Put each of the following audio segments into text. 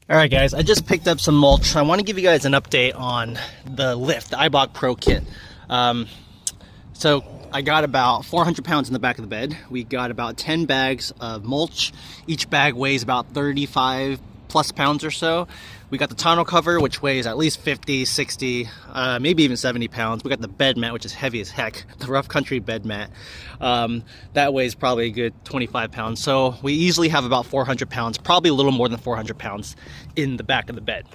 All right, guys, I just picked up some mulch. I want to give you guys an update on the lift, the Eibach Pro kit. So I got about 400 pounds in the back of the bed. We got about 10 bags of mulch. Each bag weighs about 35 plus pounds or so. We got the tonneau cover, which weighs at least 50, 60, maybe even 70 pounds. We got the bed mat, which is heavy as heck, the rough country bed mat. That weighs probably a good 25 pounds. So we easily have about 400 pounds, probably a little more than 400 pounds in the back of the bed.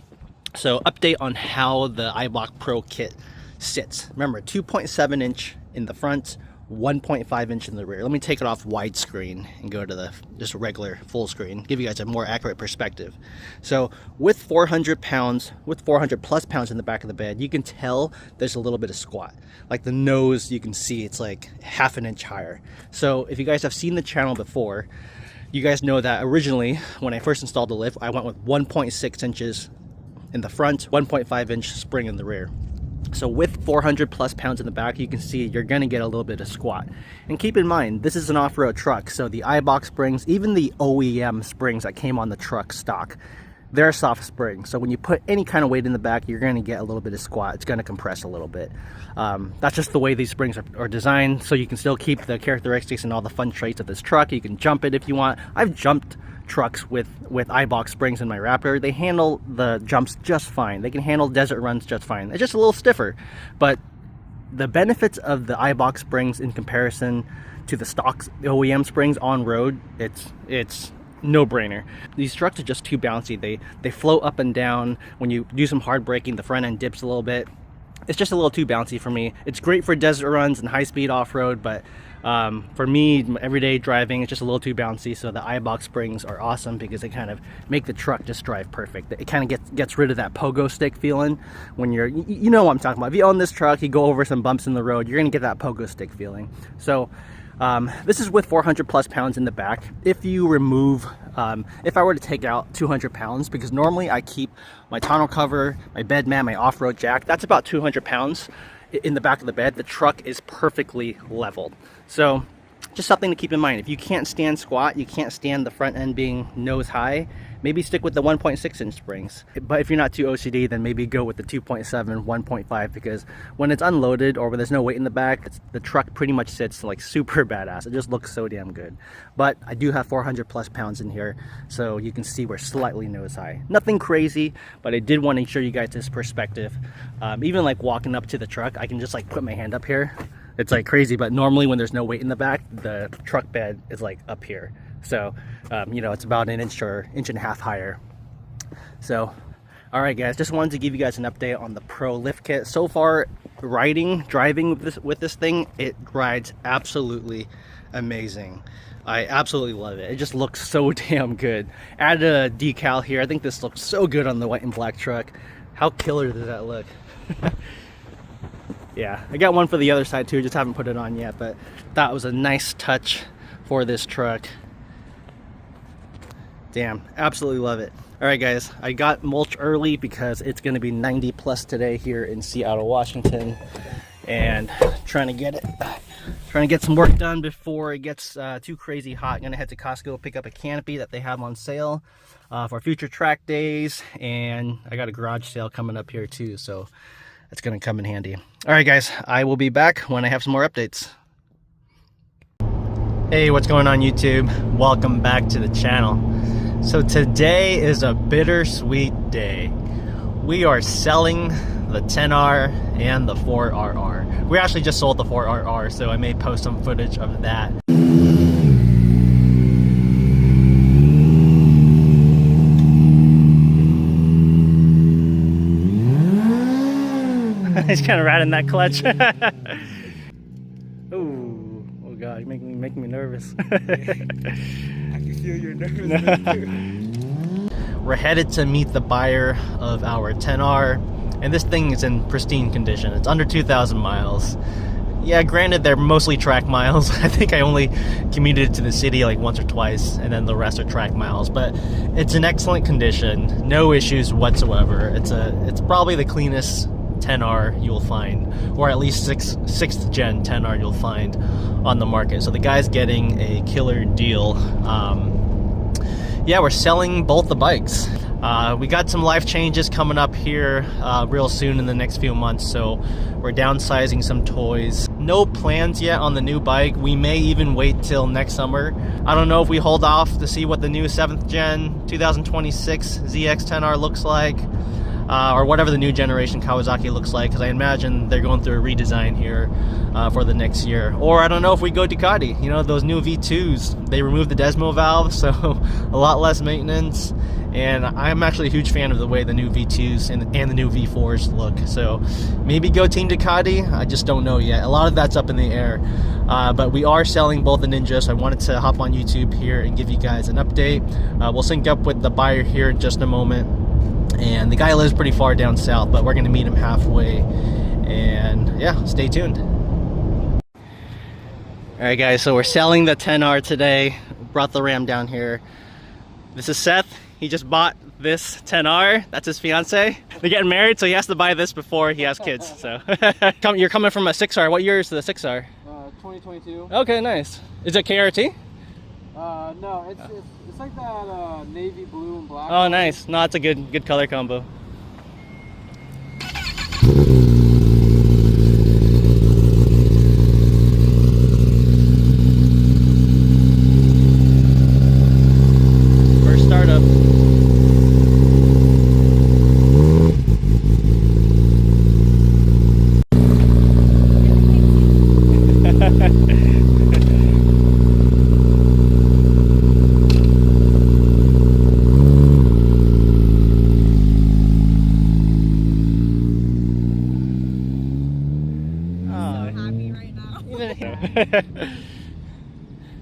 So update on how the Eibach Pro kit sits. Remember, 2.7 inch in the front, 1.5 inch in the rear. Let me take it off widescreen and go to the just regular full screen, give you guys a more accurate perspective. So with 400 pounds, with 400 plus pounds in the back of the bed, you can tell there's a little bit of squat. Like the nose, you can see it's like half an inch higher. So if you guys have seen the channel before, you guys know that originally when I first installed the lift, I went with 1.6 inches in the front, 1.5 inch spring in the rear. So with 400 plus pounds in the back, you can see you're going to get a little bit of squat. And keep in mind, this is an off-road truck, so the Eibach springs, even the OEM springs that came on the truck stock, they're soft springs. So when you put any kind of weight in the back, you're going to get a little bit of squat. It's going to compress a little bit. That's just the way these springs are designed, so you can still keep the characteristics and all the fun traits of this truck. You can jump it if you want. I've jumped trucks with Eibach springs in my Raptor. They handle the jumps just fine. They can handle desert runs just fine. It's just a little stiffer, but the benefits of the Eibach springs in comparison to the stock OEM springs on road, it's no-brainer. These trucks are just too bouncy. They float up and down. When you do some hard braking, the front end dips a little bit. It's just a little too bouncy for me. It's great for desert runs and high-speed off-road, but for me, everyday driving, it's just a little too bouncy. So the Eibach springs are awesome because they kind of make the truck just drive perfect. It kind of gets rid of that pogo stick feeling when you're, you know what I'm talking about. If you own this truck, you go over some bumps in the road, you're gonna get that pogo stick feeling. So this is with 400 plus pounds in the back. If you remove, if I were to take out 200 pounds, because normally I keep my tonneau cover, my bed mat, my off-road jack, that's about 200 pounds in the back of the bed. The truck is perfectly leveled. So just something to keep in mind. If you can't stand squat, you can't stand the front end being nose high, maybe stick with the 1.6 inch springs. But if you're not too OCD, then maybe go with the 2.7, 1.5, because when it's unloaded or when there's no weight in the back, the truck pretty much sits like super badass. It just looks so damn good. But I do have 400 plus pounds in here, so you can see we're slightly nose high. Nothing crazy, but I did want to show you guys this perspective. Even like walking up to the truck, I can just like put my hand up here. It's like crazy, but normally when there's no weight in the back, the truck bed is like up here. So, you know, it's about an inch or inch and a half higher. So, all right, guys, just wanted to give you guys an update on the Pro lift kit. So far, driving with this thing, it rides absolutely amazing. I absolutely love it. It just looks so damn good. Added a decal here. I think this looks so good on the white and black truck. How killer does that look? Yeah, I got one for the other side too, just haven't put it on yet, but that was a nice touch for this truck. Damn, absolutely love it. All right, guys, I got mulch early because it's going to be 90 plus today here in Seattle, Washington, and trying to get some work done before it gets too crazy hot. I'm gonna head to Costco, pick up a canopy that they have on sale for future track days, and I got a garage sale coming up here too, so it's gonna come in handy. All right, guys, I will be back when I have some more updates. Hey, what's going on, YouTube? Welcome back to the channel. So today is a bittersweet day. We are selling the 10R and the 4RR. We actually just sold the 4RR, so I may post some footage of that. He's kind of riding that clutch. Ooh, oh God, you're making me nervous. I can feel your nervousness. We're headed to meet the buyer of our 10R, and this thing is in pristine condition. It's under 2,000 miles. Yeah, granted, they're mostly track miles. I think I only commuted to the city like once or twice, and then the rest are track miles. But it's in excellent condition, no issues whatsoever. It's probably the cleanest 10R you'll find, or at least sixth gen 10R you'll find on the market. So the guy's getting a killer deal. Yeah, we're selling both the bikes. We got some life changes coming up here real soon in the next few months, so we're downsizing some toys. No plans yet on the new bike. We may even wait till next summer. I don't know if we hold off to see what the new 7th gen 2026 ZX-10R looks like, or whatever the new generation Kawasaki looks like, because I imagine they're going through a redesign here for the next year. Or I don't know if we go Ducati. You know, those new V2s, they removed the Desmo valve, so a lot less maintenance. And I'm actually a huge fan of the way the new V2s and the new V4s look. So maybe go Team Ducati. I just don't know yet. A lot of that's up in the air. But we are selling both the Ninjas. So I wanted to hop on YouTube here and give you guys an update. We'll sync up with the buyer here in just a moment. And the guy lives pretty far down south, but we're going to meet him halfway. And yeah, stay tuned. Alright guys, so we're selling the 10R today. Brought the Ram down here. This is Seth. He just bought this 10R. That's his fiance. They're getting married, so he has to buy this before he has kids. So you're coming from a 6R. What year is the 6R? 2022. Okay, nice. Is it KRT? No, it's like that navy blue and black. Oh, nice. No, it's a good color combo. First startup.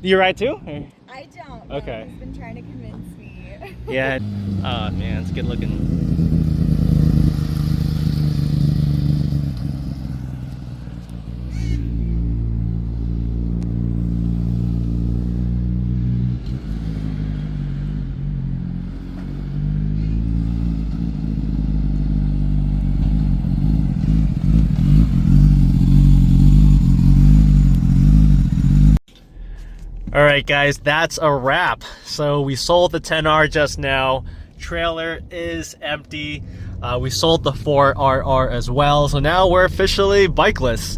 You ride too? Or? I don't. Okay. He's been trying to convince me. Yeah. Oh man, it's good looking. Alright guys, that's a wrap. So we sold the 10R just now. Trailer is empty. We sold the 4RR as well. So now we're officially bikeless.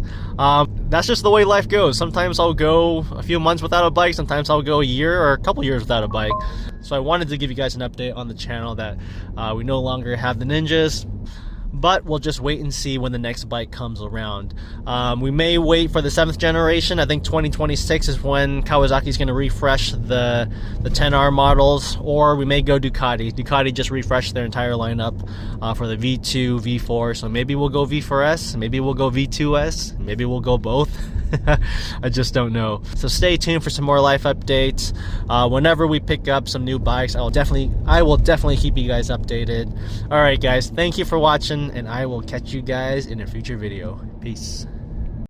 That's just the way life goes. Sometimes I'll go a few months without a bike. Sometimes I'll go a year or a couple years without a bike. So I wanted to give you guys an update on the channel that we no longer have the Ninjas. But we'll just wait and see when the next bike comes around. We may wait for the 7th generation. I think 2026 is when Kawasaki's going to refresh the 10R models, or we may go Ducati. Ducati just refreshed their entire lineup for the V2, V4, so maybe we'll go V4S, maybe we'll go V2S, maybe we'll go both. I just don't know. So stay tuned for some more life updates. Whenever we pick up some new bikes, I will definitely keep you guys updated. Alright guys, thank you for watching, and I will catch you guys in a future video. Peace.